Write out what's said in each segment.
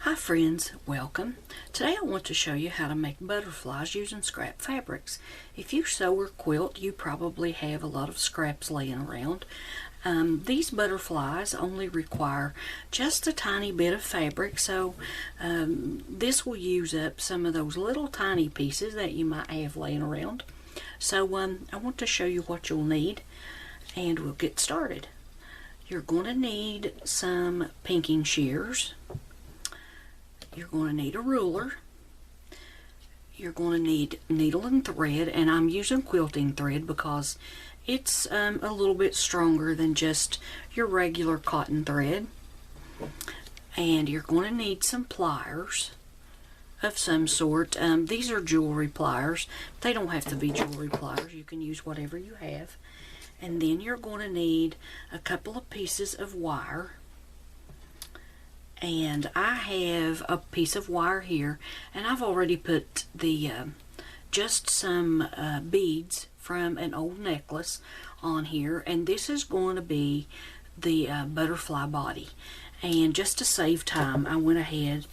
Hi friends, welcome. Today I want to show you how to make butterflies using scrap fabrics. If you sew or quilt, you probably have a lot of scraps laying around. These butterflies only require just a tiny bit of fabric, so this will use up some of those little tiny pieces that you might have laying around. So I want to show you what you'll need, and we'll get started. You're going to need some pinking shears. You're going to need a ruler. You're going to need needle and thread, and I'm using quilting thread because it's a little bit stronger than just your regular cotton thread. And you're going to need some pliers of some sort. These are jewelry pliers. They don't have to be jewelry pliers. You can use whatever you have. And then you're going to need a couple of pieces of wire. And I have a piece of wire here, and I've already put the just some beads from an old necklace on here, and this is going to be the butterfly body. And just to save time, I went ahead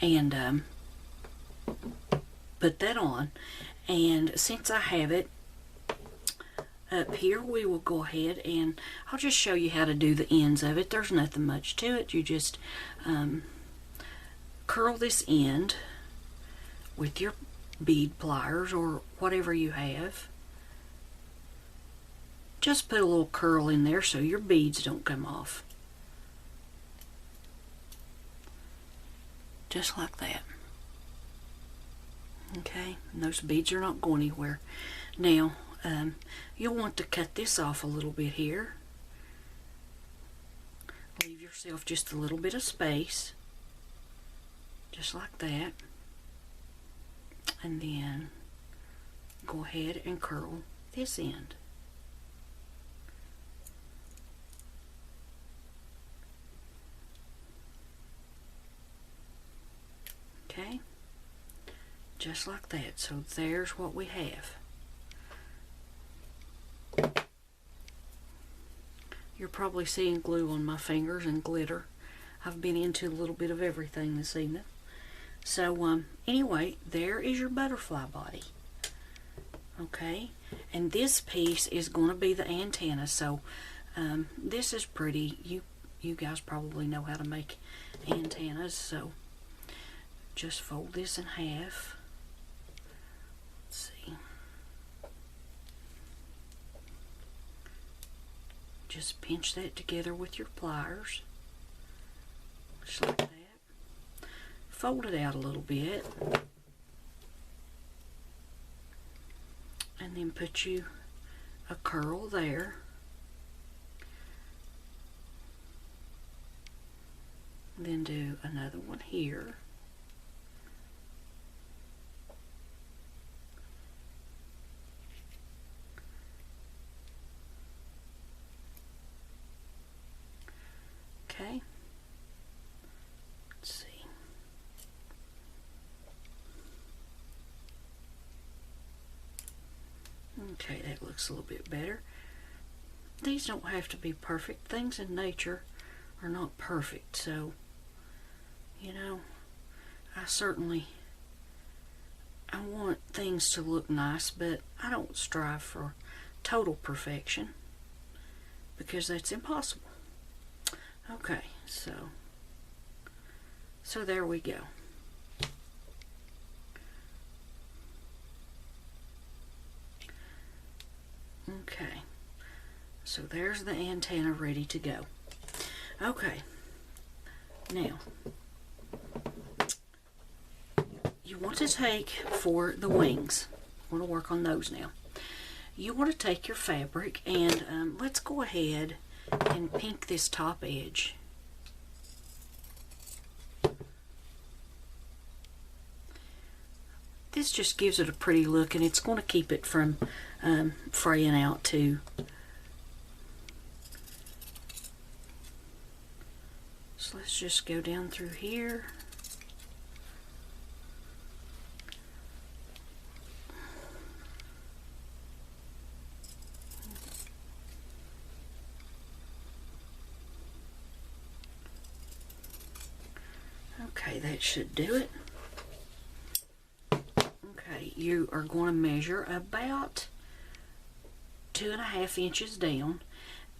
and put that on. And since I have it up here, we will go ahead and I'll just show you how to do the ends of it. There's nothing much to it. You just curl this end with your bead pliers or whatever you have. Just put a little curl in there so your beads don't come off. Just like that. Okay, and those beads are not going anywhere. Now, you'll want to cut this off a little bit here. Leave yourself just a little bit of space. Just like that. And then go ahead and curl this end. Okay? Just like that. So there's what we have. You're probably seeing glue on my fingers and glitter. I've been into a little bit of everything this evening. So anyway, there is your butterfly body. Okay, and this piece is going to be the antenna. So this is pretty. You guys probably know how to make antennas. So just fold this in half. Let's see. Just pinch that together with your pliers, just like that. Fold it out a little bit, and then put you a curl there. Then do another one here. Okay, let's see. Okay, that looks a little bit better. These don't have to be perfect. Things in nature are not perfect, so, you know, I want things to look nice, but I don't strive for total perfection because that's impossible. Okay, so there we go. Okay, so there's the antenna ready to go. Okay, now you want to take for the wings. I want to work on those now. You want to take your fabric and let's go ahead and pink this top edge. This just gives it a pretty look, and it's going to keep it from fraying out too. So let's just go down through here. Okay, that should do it. Okay, you are going to measure about 2.5 inches down,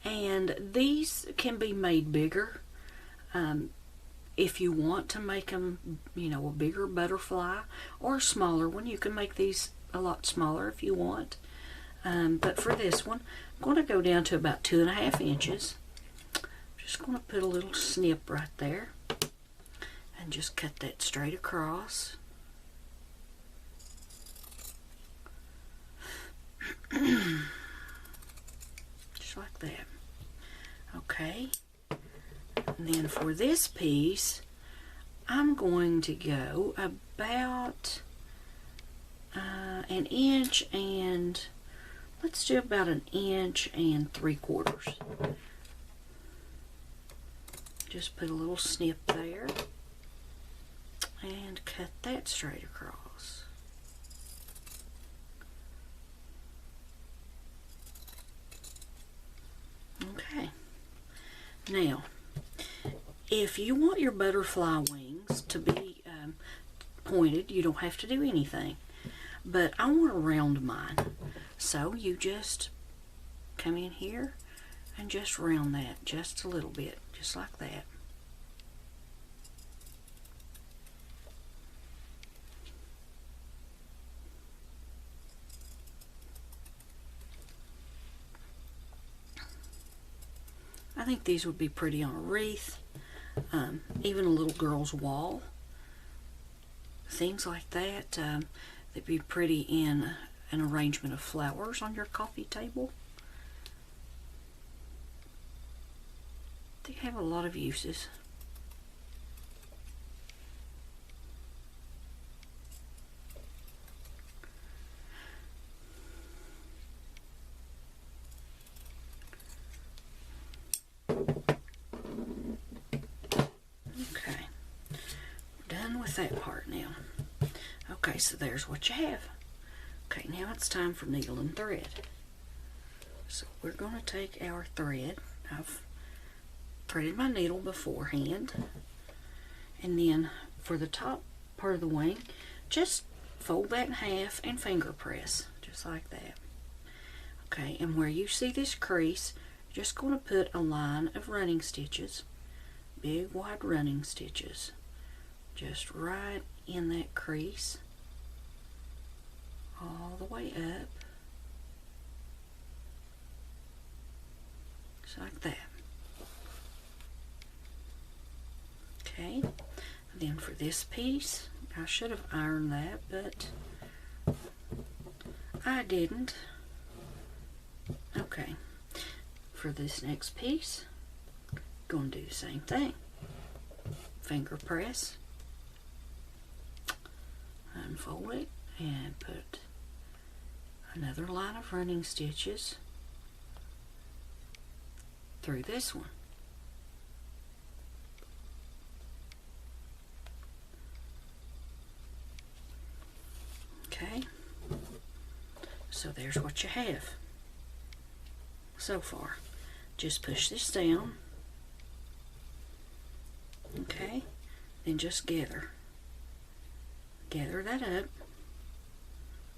and these can be made bigger if you want to make them, you know, a bigger butterfly, or a smaller one. You can make these a lot smaller if you want, but for this one I'm going to go down to about 2.5 inches. Just going to put a little snip right there and just cut that straight across. Just like that. Okay, and then for this piece I'm going to go about 1 inch, and let's do about 1 3/4 inches. Just put a little snip there and cut that straight across. Okay, now if you want your butterfly wings to be pointed, you don't have to do anything, but I want to round mine, so you just come in here and just round that just a little bit, just like that. I think these would be pretty on a wreath, even a little girl's wall, things like that. They'd be pretty in an arrangement of flowers on your coffee table. They have a lot of uses. Okay, we're done with that part now. Okay, so there's what you have. Okay, now it's time for needle and thread. So we're going to take our thread. I've threaded my needle beforehand, and then for the top part of the wing, just fold that in half and finger press, just like that. Okay, and where you see this crease, you're just going to put a line of running stitches, big wide running stitches, just right in that crease, all the way up, just like that. Okay, then for this piece, I should have ironed that, but I didn't. Okay, for this next piece, going to do the same thing. Finger press, unfold it, and put another line of running stitches through this one. Okay, so there's what you have so far. Just push this down, okay, then just gather that up.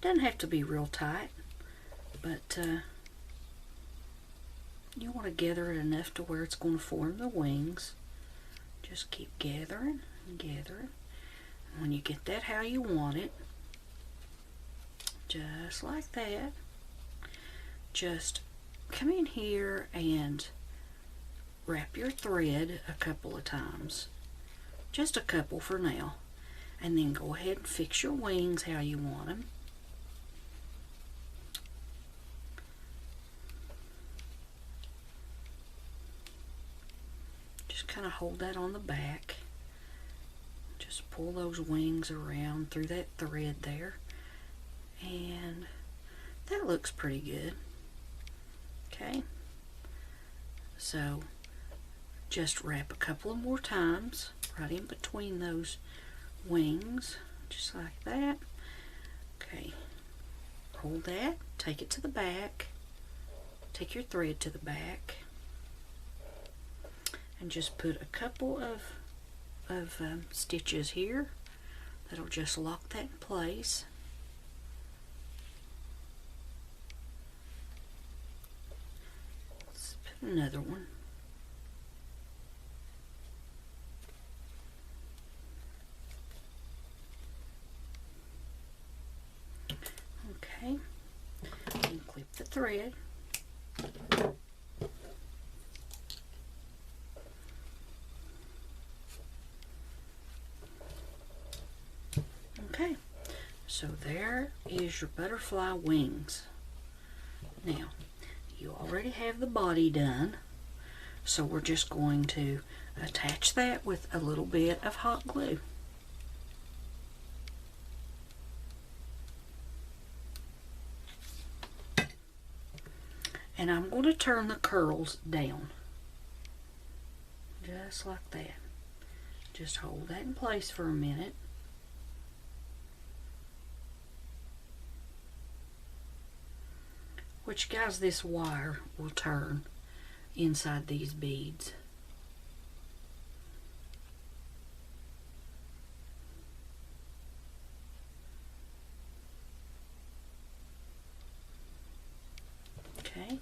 Doesn't have to be real tight, but you want to gather it enough to where it's going to form the wings. Just keep gathering and gathering. And when you get that how you want it, just like that, just come in here and wrap your thread a couple of times, just a couple for now, and then go ahead and fix your wings how you want them. Just kind of hold that on the back, just pull those wings around through that thread there, and that looks pretty good. Okay, so just wrap a couple of more times right in between those wings, just like that. Okay, hold that, take it to the back, take your thread to the back, and just put a couple of of stitches here that'll just lock that in place. Let's put another one. Okay, and clip the thread. Okay, so there is your butterfly wings. Now, you already have the body done, so we're just going to attach that with a little bit of hot glue. And I'm going to turn the curls down, just like that. Just hold that in place for a minute. Which, guys, this wire will turn inside these beads. Okay.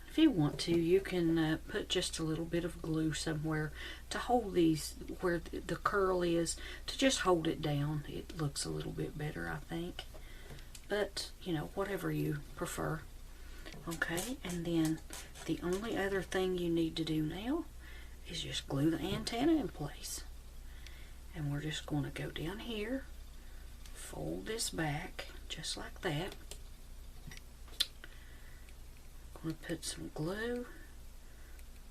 If you want to, you can put just a little bit of glue somewhere to hold these where the curl is, to just hold it down. It looks a little bit better, I think. But, you know, whatever you prefer. Okay, and then the only other thing you need to do now is just glue the antenna in place. And we're just going to go down here, fold this back just like that. I'm going to put some glue.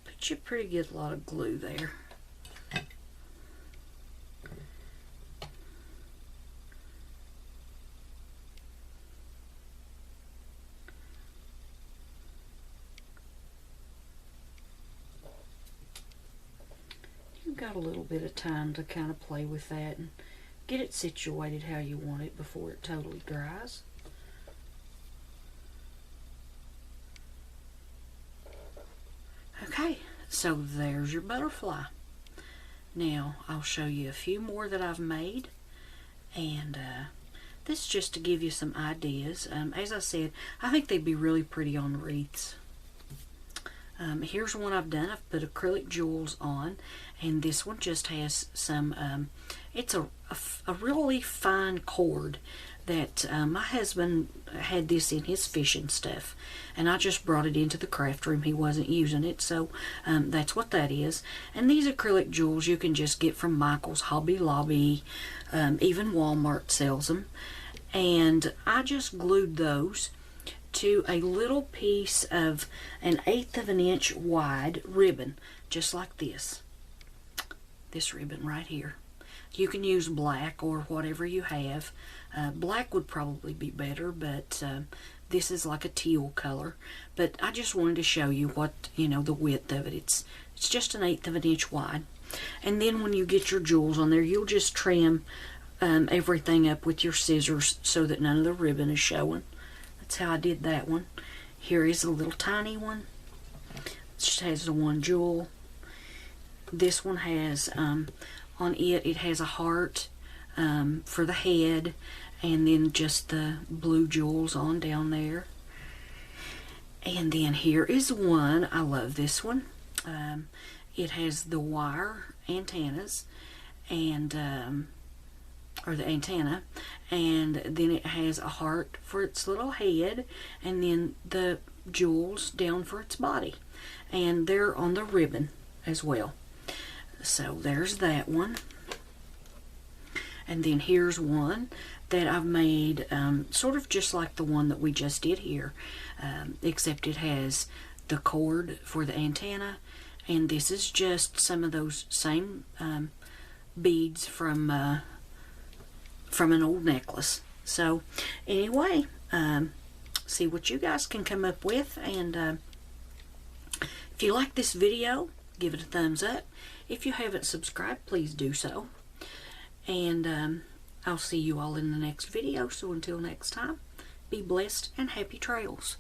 Put you a pretty good lot of glue there. You've got a little bit of time to kind of play with that and get it situated how you want it before it totally dries. Okay, so there's your butterfly. Now I'll show you a few more that I've made, and this is just to give you some ideas. As I said, I think they'd be really pretty on wreaths. Here's one I've done. I've put acrylic jewels on, and this one just has some, it's a really fine cord that my husband had this in his fishing stuff, and I just brought it into the craft room. He wasn't using it, so that's what that is. And these acrylic jewels you can just get from Michael's, Hobby Lobby, even Walmart sells them. And I just glued those to a little piece of 1/8 of an inch wide ribbon, just like this. This ribbon right here. You can use black or whatever you have. Black would probably be better, but this is like a teal color. But I just wanted to show you what, you know, the width of it. It's just 1/8 of an inch wide. And then when you get your jewels on there, you'll just trim everything up with your scissors so that none of the ribbon is showing. That's how I did that one. Here is a little tiny one. It just has the one jewel. This one has on it has a heart for the head, and then just the blue jewels on down there. And then here is one. I love this one. It has the wire antennas, and or the antenna, and then it has a heart for its little head, and then the jewels down for its body, and they're on the ribbon as well. So there's that one. And then here's one that I've made sort of just like the one that we just did here, except it has the cord for the antenna, and this is just some of those same beads from an old necklace. So anyway, see what you guys can come up with, and if you like this video, give it a thumbs up. If you haven't subscribed, please do so. And I'll see you all in the next video. So until next time, be blessed and happy trails.